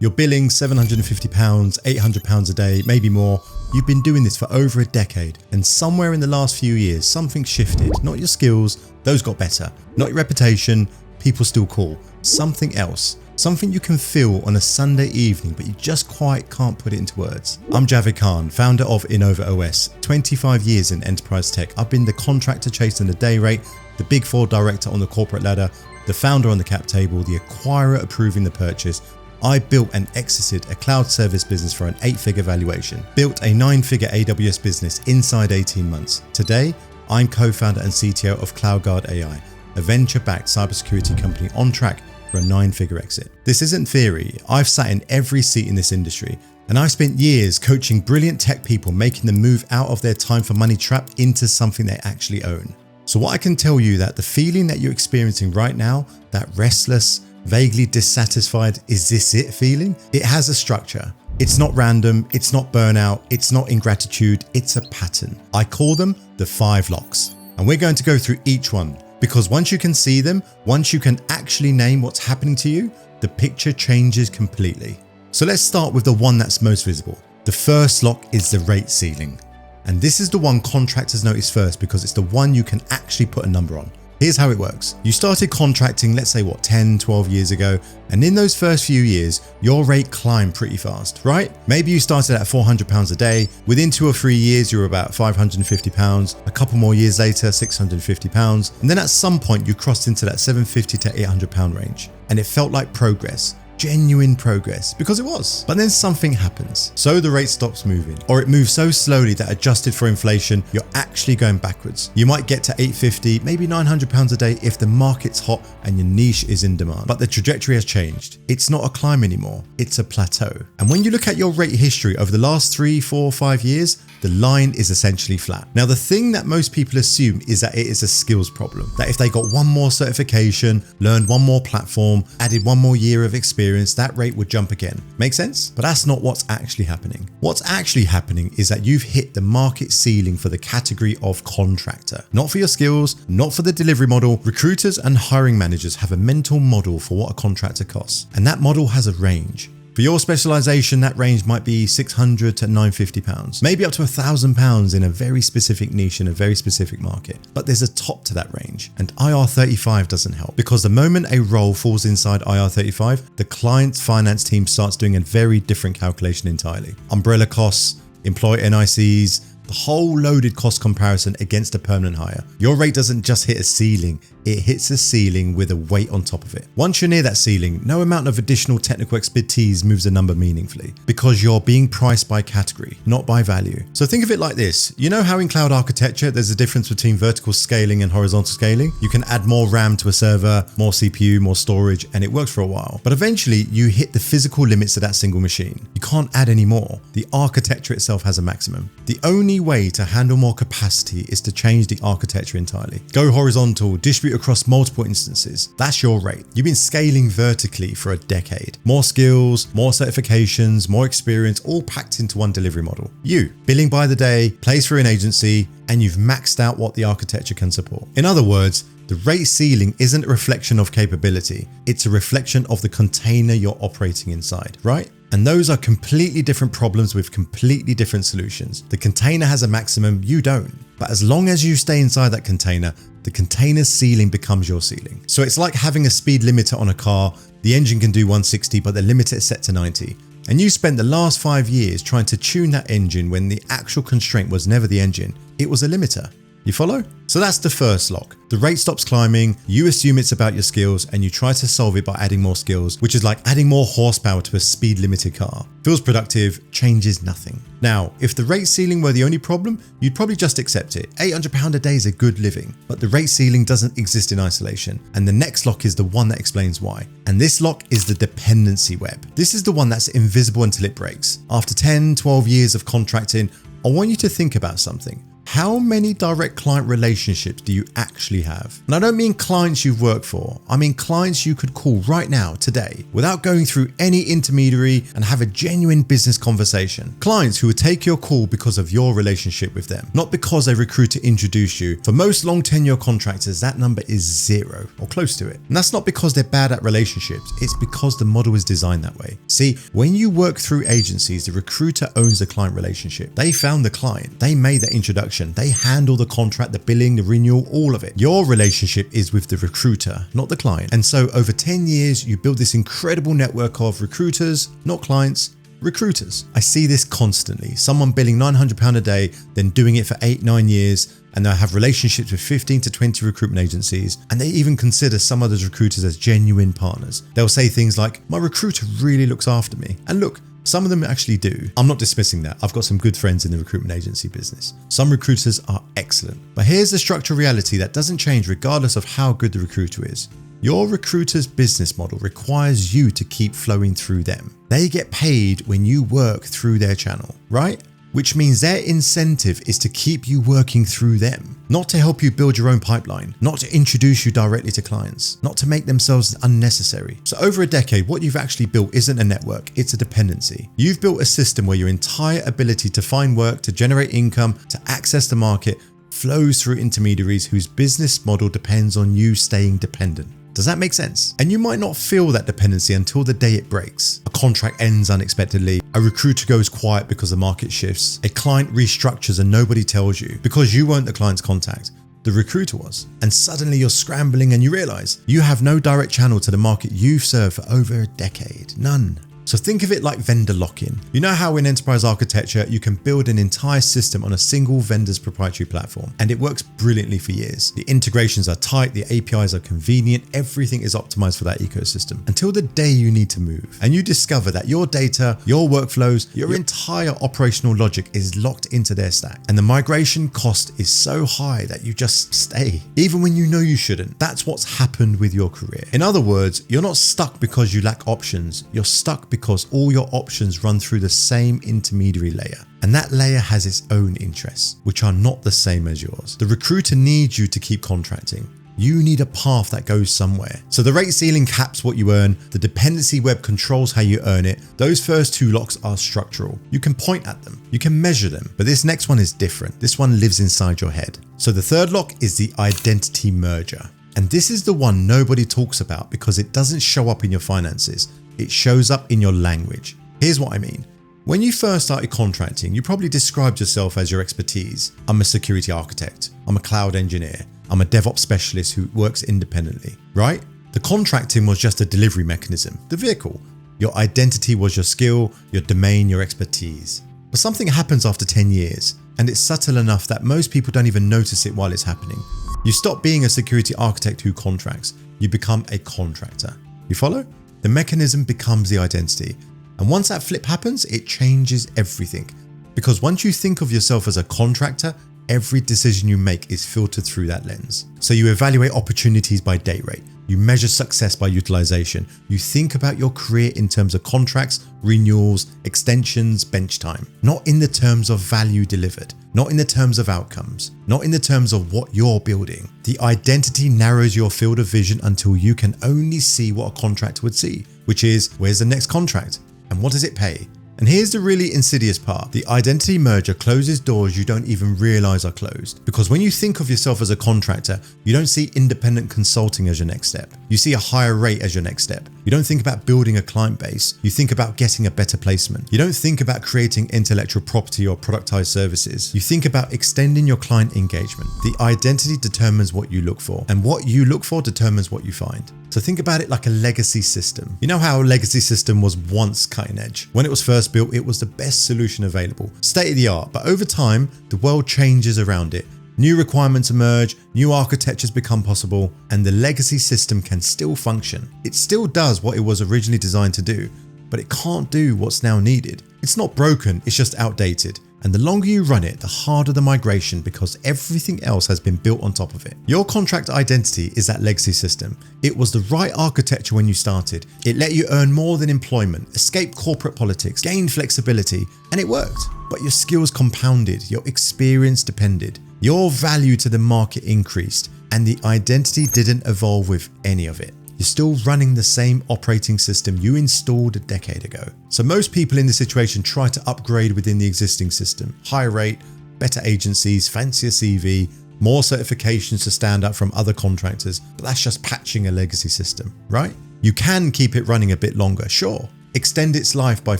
You're billing £750, £800 a day, maybe more. You've been doing this for over a decade, and somewhere in the last few years, something shifted. Not your skills, those got better. Not your reputation, people still call. Something else. Something you can feel on a Sunday evening, but you just quite can't put it into words. I'm Javid Khan, founder of InovaOS. 25 years in enterprise tech. I've been the contractor chasing the day rate, the Big Four director on the corporate ladder, the founder on the cap table, the acquirer approving the purchase. I built and exited a cloud service business for an 8-figure valuation, built a 9-figure AWS business inside 18 months. Today, I'm co-founder and CTO of CloudGuard AI, a venture-backed cybersecurity company on track for a 9-figure exit. This isn't theory. I've sat in every seat in this industry, and I've spent years coaching brilliant tech people making the move out of their time for money trap into something they actually own. So what I can tell you that the feeling that you're experiencing right now, that restless, vaguely dissatisfied, is this it feeling? It has a structure. It's not random, it's not burnout, it's not ingratitude, it's a pattern. I call them the 5 locks. And we're going to go through each one, because once you can see them, once you can actually name what's happening to you, the picture changes completely. So let's start with the one that's most visible. The first lock is the rate ceiling. And this is the one contractors notice first because it's the one you can actually put a number on. Here's how it works. You started contracting, let's say 10, 12 years ago. And in those first few years, your rate climbed pretty fast, right? Maybe you started at £400 a day. Within 2 or 3 years, you were about £550. A couple more years later, £650. And then at some point you crossed into that £750 to £800 range. And it felt like progress. Genuine progress, because it was. But then something happens. So the rate stops moving, or it moves so slowly that adjusted for inflation, you're actually going backwards. You might get to £850, maybe £900 a day if the market's hot and your niche is in demand. But the trajectory has changed. It's not a climb anymore, it's a plateau. And when you look at your rate history over the last 3, 4, 5 years, the line is essentially flat. Now, the thing that most people assume is that it is a skills problem. That if they got one more certification, learned one more platform, added one more year of experience, that rate would jump again. Make sense? But that's not what's actually happening. What's actually happening is that you've hit the market ceiling for the category of contractor. Not for your skills, not for the delivery model. Recruiters and hiring managers have a mental model for what a contractor costs. And that model has a range. For your specialization, that range might be £600 to £950, maybe up to £1,000 in a very specific niche in a very specific market. But there's a top to that range, and IR35 doesn't help, because the moment a role falls inside IR35, the client's finance team starts doing a very different calculation entirely. Umbrella costs, employee NICs, the whole loaded cost comparison against a permanent hire. Your rate doesn't just hit a ceiling, it hits a ceiling with a weight on top of it. Once you're near that ceiling, no amount of additional technical expertise moves the number meaningfully, because you're being priced by category, not by value. So think of it like this. You know how in cloud architecture, there's a difference between vertical scaling and horizontal scaling? You can add more RAM to a server, more CPU, more storage, and it works for a while. But eventually you hit the physical limits of that single machine. You can't add any more. The architecture itself has a maximum. The only way to handle more capacity is to change the architecture entirely. Go horizontal, distribute across multiple instances. That's your rate. You've been scaling vertically for a decade. More skills, more certifications, more experience, all packed into one delivery model. You, billing by the day, plays through an agency, and you've maxed out what the architecture can support. In other words, the rate ceiling isn't a reflection of capability. It's a reflection of the container you're operating inside, right? And those are completely different problems with completely different solutions. The container has a maximum, you don't. But as long as you stay inside that container, the container's ceiling becomes your ceiling. So it's like having a speed limiter on a car. The engine can do 160, but the limiter is set to 90. And you spent the last 5 years trying to tune that engine when the actual constraint was never the engine, it was a limiter. You follow? So that's the first lock. The rate stops climbing, you assume it's about your skills, and you try to solve it by adding more skills, which is like adding more horsepower to a speed limited car. Feels productive, changes nothing. Now, if the rate ceiling were the only problem, you'd probably just accept it. £800 a day is a good living, but the rate ceiling doesn't exist in isolation. And the next lock is the one that explains why. And this lock is the dependency web. This is the one that's invisible until it breaks. After 10, 12 years of contracting, I want you to think about something. how many direct client relationships do you actually have? And I don't mean clients you've worked for. I mean clients you could call right now, today, without going through any intermediary and have a genuine business conversation. Clients who would take your call because of your relationship with them, not because a recruiter introduced you. For most long tenure contractors, that number is 0 or close to it. And that's not because they're bad at relationships. It's because the model is designed that way. See, when you work through agencies, the recruiter owns the client relationship. They found the client. They made that introduction. They handle the contract, the billing, the renewal, all of it. Your relationship is with the recruiter, not the client. And so over 10 years, you build this incredible network of recruiters, not clients, recruiters. I see this constantly. Someone billing £900 a day, then doing it for 8-9 years, and they'll have relationships with 15 to 20 recruitment agencies, and they even consider some of those recruiters as genuine partners. They'll say things like, my recruiter really looks after me. And look, some of them actually do. I'm not dismissing that. I've got some good friends in the recruitment agency business. Some recruiters are excellent. But here's the structural reality that doesn't change regardless of how good the recruiter is. Your recruiter's business model requires you to keep flowing through them. They get paid when you work through their channel, right? Which means their incentive is to keep you working through them, not to help you build your own pipeline, not to introduce you directly to clients, not to make themselves unnecessary. So over a decade, what you've actually built isn't a network, it's a dependency. You've built a system where your entire ability to find work, to generate income, to access the market flows through intermediaries whose business model depends on you staying dependent. Does that make sense? And you might not feel that dependency until the day it breaks. A contract ends unexpectedly. A recruiter goes quiet because the market shifts. A client restructures and nobody tells you because you weren't the client's contact. The recruiter was. And suddenly you're scrambling and you realize you have no direct channel to the market you've served for over a decade. None. So think of it like vendor lock-in. You know how in enterprise architecture, you can build an entire system on a single vendor's proprietary platform, and it works brilliantly for years. The integrations are tight, the APIs are convenient, everything is optimized for that ecosystem until the day you need to move. And you discover that your data, your workflows, your entire operational logic is locked into their stack. And the migration cost is so high that you just stay, even when you know you shouldn't. That's what's happened with your career. In other words, you're not stuck because you lack options. You're stuck because all your options run through the same intermediary layer. And that layer has its own interests, which are not the same as yours. The recruiter needs you to keep contracting. You need a path that goes somewhere. So the rate ceiling caps what you earn. The dependency web controls how you earn it. Those first 2 locks are structural. You can point at them. You can measure them. But this next one is different. This one lives inside your head. So the third lock is the identity merger. And this is the one nobody talks about because it doesn't show up in your finances. It shows up in your language. Here's what I mean. When you first started contracting, you probably described yourself as your expertise. I'm a security architect. I'm a cloud engineer. I'm a DevOps specialist who works independently, right? The contracting was just a delivery mechanism, the vehicle. Your identity was your skill, your domain, your expertise. But something happens after 10 years, and it's subtle enough that most people don't even notice it while it's happening. You stop being a security architect who contracts. You become a contractor. You follow? The mechanism becomes the identity. And once that flip happens, it changes everything. Because once you think of yourself as a contractor, every decision you make is filtered through that lens. So you evaluate opportunities by day rate. You measure success by utilization. You think about your career in terms of contracts, renewals, extensions, bench time. Not in the terms of value delivered. Not in the terms of outcomes. Not in the terms of what you're building. The identity narrows your field of vision until you can only see what a contractor would see, which is, where's the next contract? And what does it pay? And here's the really insidious part. The identity merger closes doors you don't even realize are closed. Because when you think of yourself as a contractor, you don't see independent consulting as your next step. You see a higher rate as your next step. You don't think about building a client base. You think about getting a better placement. You don't think about creating intellectual property or productized services. You think about extending your client engagement. The identity determines what you look for, and what you look for determines what you find. So think about it like a legacy system. You know how a legacy system was once cutting edge? When it was first built, it was the best solution available, state of the art. But over time, the world changes around it. New requirements emerge, new architectures become possible, and the legacy system can still function. It still does what it was originally designed to do, but it can't do what's now needed. It's not broken, it's just outdated. And the longer you run it, the harder the migration because everything else has been built on top of it. Your contract identity is that legacy system. It was the right architecture when you started. It let you earn more than employment, escape corporate politics, gain flexibility, and it worked. But your skills compounded, your experience depended, your value to the market increased, and the identity didn't evolve with any of it. You're still running the same operating system you installed a decade ago. So most people in this situation try to upgrade within the existing system. Higher rate, better agencies, fancier CV, more certifications to stand out from other contractors, but that's just patching a legacy system, right? You can keep it running a bit longer, sure. Extend its life by a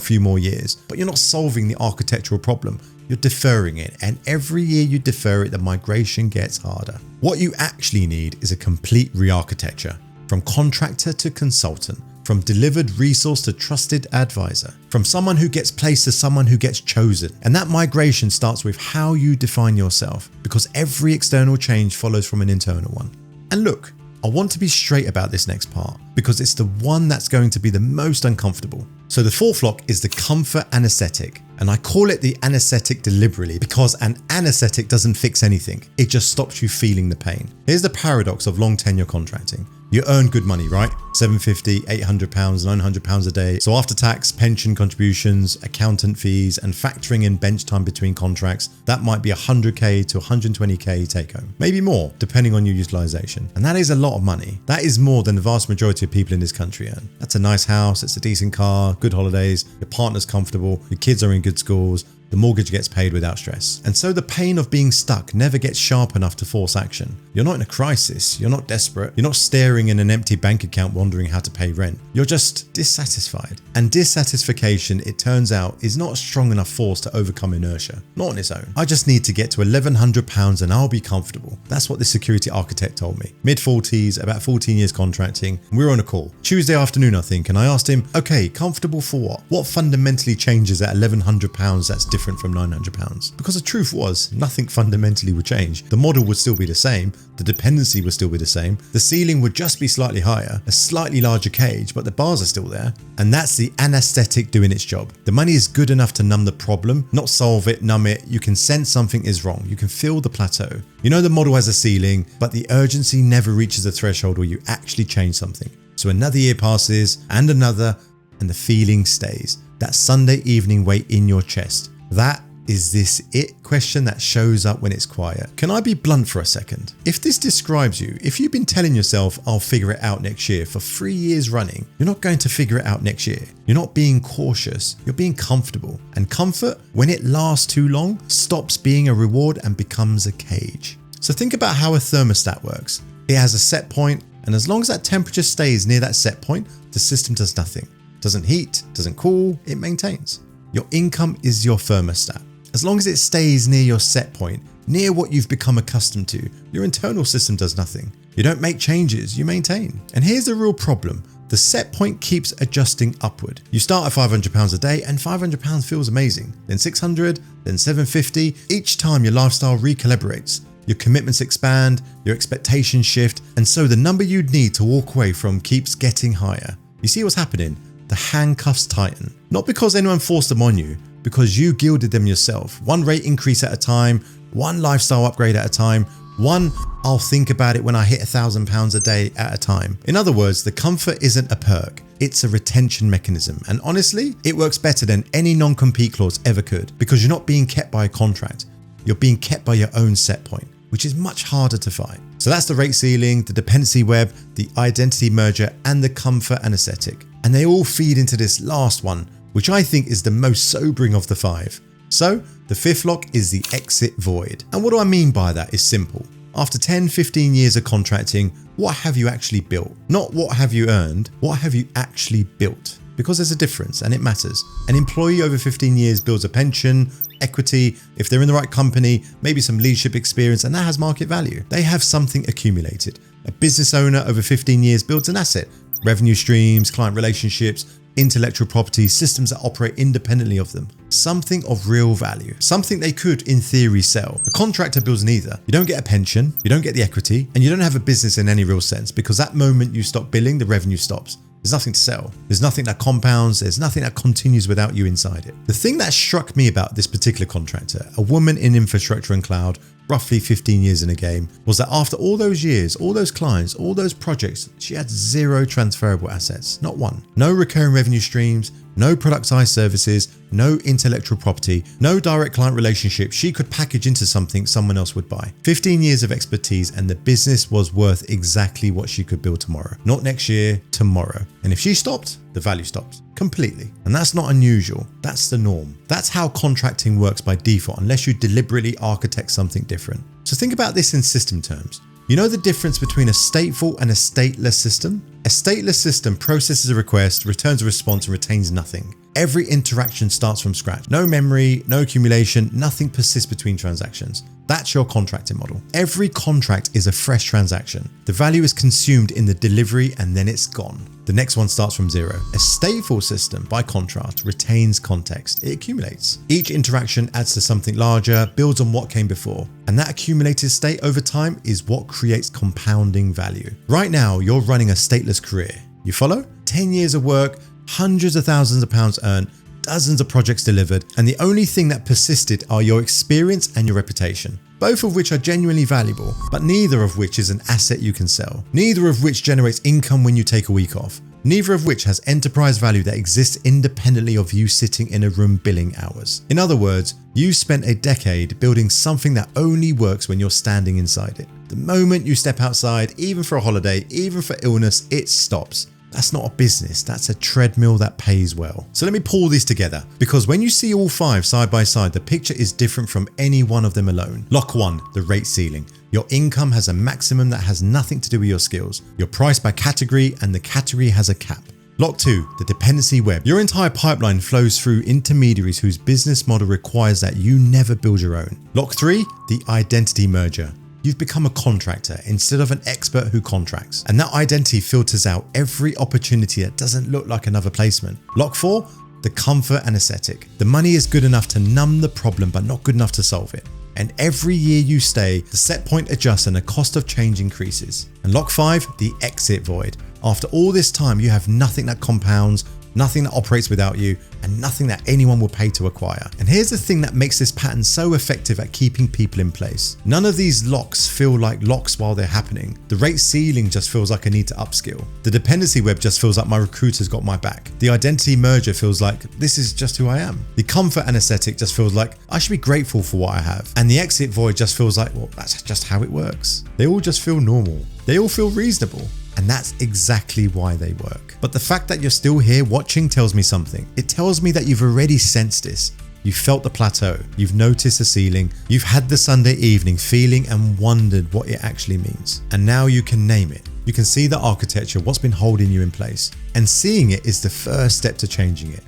few more years, but you're not solving the architectural problem. You're deferring it, and every year you defer it, the migration gets harder. What you actually need is a complete re-architecture. From contractor to consultant, from delivered resource to trusted advisor, from someone who gets placed to someone who gets chosen. And that migration starts with how you define yourself, because every external change follows from an internal one. And look, I want to be straight about this next part because it's the one that's going to be the most uncomfortable. So the fourth lock is the comfort anesthetic. And I call it the anesthetic deliberately because an anesthetic doesn't fix anything. It just stops you feeling the pain. Here's the paradox of long tenure contracting. You earn good money, right? £750, £800, £900 a day. So after tax, pension contributions, accountant fees, and factoring in bench time between contracts, that might be 100k to 120k take home. Maybe more, depending on your utilization. And that is a lot of money. That is more than the vast majority of people in this country earn. That's a nice house, it's a decent car, good holidays, your partner's comfortable, your kids are in good schools, the mortgage gets paid without stress. And so the pain of being stuck never gets sharp enough to force action. You're not in a crisis, you're not desperate, you're not staring in an empty bank account wondering how to pay rent. You're just dissatisfied. And dissatisfaction, it turns out, is not a strong enough force to overcome inertia. Not on its own. I just need to get to £1,100 and I'll be comfortable. That's what the security architect told me. Mid-40s, about 14 years contracting. We were on a call. Tuesday afternoon, I think, and I asked him, okay, comfortable for what? What fundamentally changes at £1,100 that's different from £900? Because the truth was, nothing fundamentally would change. The model would still be the same, the dependency would still be the same, the ceiling would just be slightly higher, a slightly larger cage, but the bars are still there. And that's the anesthetic doing its job. The money is good enough to numb the problem, not solve it, numb it. You can sense something is wrong. You can feel the plateau. You know the model has a ceiling, but the urgency never reaches the threshold where you actually change something. So another year passes and another, and the feeling stays. That Sunday evening weight in your chest. That is this it question that shows up when it's quiet. Can I be blunt for a second? If this describes you, if you've been telling yourself, I'll figure it out next year for 3 years running, you're not going to figure it out next year. You're not being cautious, you're being comfortable. And comfort, when it lasts too long, stops being a reward and becomes a cage. So think about how a thermostat works. It has a set point, and as long as that temperature stays near that set point, the system does nothing. Doesn't heat, doesn't cool, it maintains. Your income is your thermostat. As long as it stays near your set point, near what you've become accustomed to, your internal system does nothing. You don't make changes, you maintain. And here's the real problem. The set point keeps adjusting upward. You start at £500 a day and £500 feels amazing. Then 600, then 750. Each time your lifestyle recalibrates. Your commitments expand, your expectations shift, and so the number you'd need to walk away from keeps getting higher. You see what's happening? The handcuffs tighten. Not because anyone forced them on you, because you gilded them yourself. One rate increase at a time, one lifestyle upgrade at a time, one I'll think about it when I hit £1,000 a day at a time. In other words, the comfort isn't a perk, it's a retention mechanism. And honestly, it works better than any non-compete clause ever could, because you're not being kept by a contract, you're being kept by your own set point, which is much harder to find. So that's the rate ceiling, the dependency web, the identity merger, and the comfort anesthetic. And they all feed into this last one, which I think is the most sobering of the 5. So the 5th lock is the exit void. And what do I mean by that is simple. After 10, 15 years of contracting, what have you actually built? Not what have you earned, what have you actually built? Because there's a difference and it matters. An employee over 15 years builds a pension, equity, if they're in the right company, maybe some leadership experience, and that has market value. They have something accumulated. A business owner over 15 years builds an asset, revenue streams, client relationships, intellectual property, systems that operate independently of them. Something of real value. Something they could, in theory, sell. A contractor builds neither. You don't get a pension, you don't get the equity, and you don't have a business in any real sense, because that moment you stop billing, the revenue stops. There's nothing to sell. There's nothing that compounds. There's nothing that continues without you inside it. The thing that struck me about this particular contractor, a woman in infrastructure and cloud, roughly 15 years in a game, was that after all those years, all those clients, all those projects, she had zero transferable assets, not one. No recurring revenue streams, no productized services, no intellectual property, no direct client relationship she could package into something someone else would buy. 15 years of expertise and the business was worth exactly what she could build tomorrow. Not next year, tomorrow. And if she stopped, the value stopped completely. And that's not unusual. That's the norm. That's how contracting works by default, unless you deliberately architect something different. So think about this in system terms. You know the difference between a stateful and a stateless system? A stateless system processes a request, returns a response, and retains nothing. Every interaction starts from scratch. No memory, no accumulation, nothing persists between transactions. That's your contracting model. Every contract is a fresh transaction. The value is consumed in the delivery and then it's gone. The next one starts from zero. A stateful system, by contrast, retains context. It accumulates. Each interaction adds to something larger, builds on what came before. And that accumulated state over time is what creates compounding value. Right now, you're running a stateless career. You follow? 10 years of work, hundreds of thousands of pounds earned, dozens of projects delivered, and the only thing that persisted are your experience and your reputation. Both of which are genuinely valuable, but neither of which is an asset you can sell. Neither of which generates income when you take a week off. Neither of which has enterprise value that exists independently of you sitting in a room billing hours. In other words, you spent a decade building something that only works when you're standing inside it. The moment you step outside, even for a holiday, even for illness, it stops. That's not a business, that's a treadmill that pays well. So let me pull these together, because when you see all five side by side, the picture is different from any one of them alone. Lock 1, the rate ceiling. Your income has a maximum that has nothing to do with your skills. You're priced by category and the category has a cap. Lock 2, the dependency web. Your entire pipeline flows through intermediaries whose business model requires that you never build your own. Lock 3, the identity merger. You've become a contractor instead of an expert who contracts. And that identity filters out every opportunity that doesn't look like another placement. Lock 4, the comfort anesthetic. The money is good enough to numb the problem, but not good enough to solve it. And every year you stay, the set point adjusts and the cost of change increases. And lock 5, the exit void. After all this time, you have nothing that compounds, nothing that operates without you, and nothing that anyone will pay to acquire. And here's the thing that makes this pattern so effective at keeping people in place. None of these locks feel like locks while they're happening. The rate ceiling just feels like I need to upskill. The dependency web just feels like my recruiter's got my back. The identity merger feels like this is just who I am. The comfort anesthetic just feels like I should be grateful for what I have. And the exit void just feels like, well, that's just how it works. They all just feel normal. They all feel reasonable. And that's exactly why they work. But the fact that you're still here watching tells me something. It tells me that you've already sensed this. You've felt the plateau. You've noticed the ceiling. You've had the Sunday evening feeling and wondered what it actually means. And now you can name it. You can see the architecture, what's been holding you in place. And seeing it is the first step to changing it.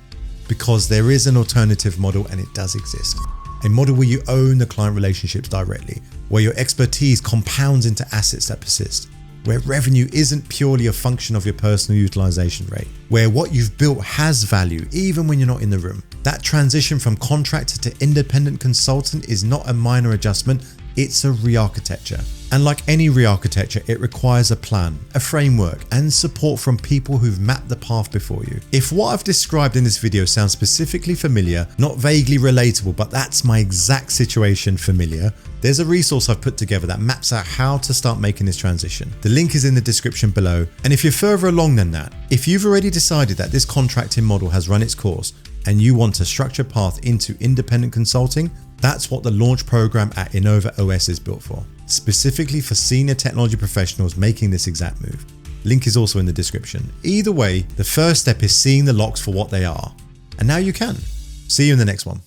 Because there is an alternative model and it does exist. A model where you own the client relationships directly, where your expertise compounds into assets that persist, where revenue isn't purely a function of your personal utilization rate, where what you've built has value even when you're not in the room. That transition from contractor to independent consultant is not a minor adjustment, it's a re-architecture. And like any re-architecture, it requires a plan, a framework, and support from people who've mapped the path before you. If what I've described in this video sounds specifically familiar, not vaguely relatable, but that's my exact situation familiar, there's a resource I've put together that maps out how to start making this transition. The link is in the description below. And if you're further along than that, if you've already decided that this contracting model has run its course and you want a structured path into independent consulting, that's what the launch program at InovaOS is built for, specifically for senior technology professionals making this exact move. Link is also in the description. Either way, the first step is seeing the locks for what they are. And now you can. See you in the next one.